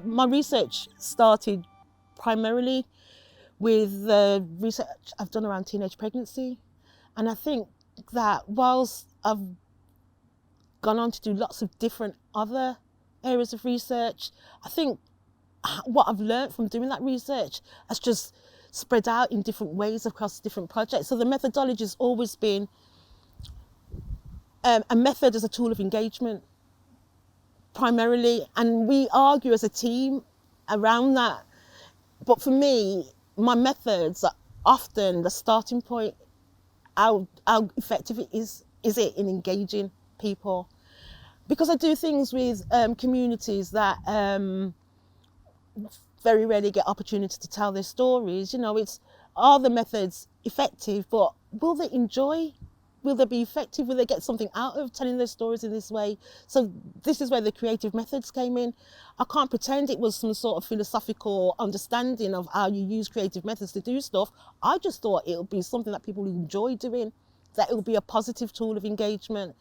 my research started primarily with the research I've done around teenage pregnancy. And I think that whilst I've gone on to do lots of different other areas of research, I think what I've learned from doing that research has just spread out in different ways across different projects. So the methodology has always been a method as a tool of engagement, primarily, and we argue as a team around that. But for me, my methods are often the starting point. How effective is it in engaging people? Because I do things with communities that very rarely get opportunity to tell their stories. Are the methods effective, but will they enjoy? Will they be effective? Will they get something out of telling their stories in this way? So this is where the creative methods came in. I can't pretend it was some sort of philosophical understanding of how you use creative methods to do stuff. I just thought it would be something that people enjoy doing, that it would be a positive tool of engagement.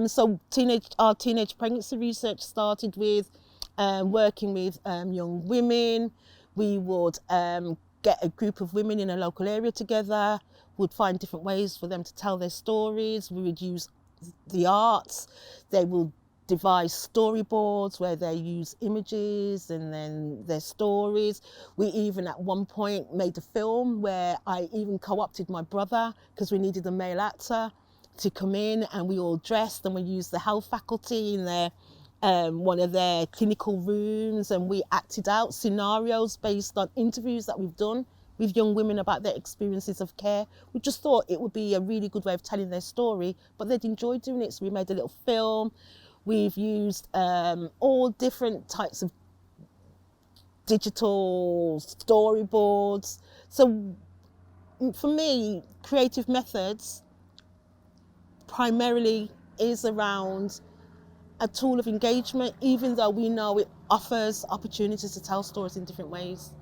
So our teenage pregnancy research started with working with young women. We would get a group of women in a local area together, would find different ways for them to tell their stories. We would use the arts. They will devise storyboards where they use images and then their stories. We even at one point made a film where I even co-opted my brother because we needed a male actor to come in, and we all dressed and we used the health faculty in their one of their clinical rooms, and we acted out scenarios based on interviews that we've done with young women about their experiences of care. We just thought it would be a really good way of telling their story, but they'd enjoy doing it, so we made a little film. We've used all different types of digital storyboards. So for me, creative methods primarily is around a tool of engagement, even though we know it offers opportunities to tell stories in different ways.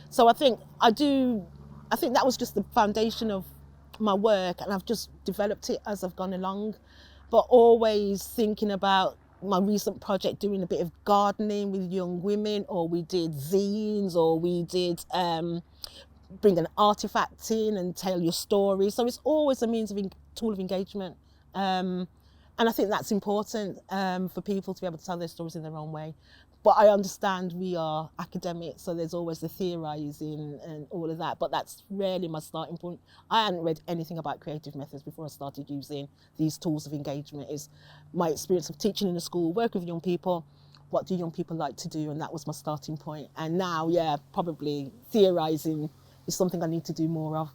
So I think that was just the foundation of my work, and I've just developed it as I've gone along, but always thinking about my recent project, doing a bit of gardening with young women, or we did zines, or we did bring an artifact in and tell your story. So it's always a means of tool of engagement. And I think that's important for people to be able to tell their stories in their own way. But I understand we are academics, so there's always the theorising and all of that, but that's rarely my starting point. I hadn't read anything about creative methods before I started using these tools of engagement. It's my experience of teaching in a school, work with young people, what do young people like to do, and that was my starting point. And now, probably theorising is something I need to do more of.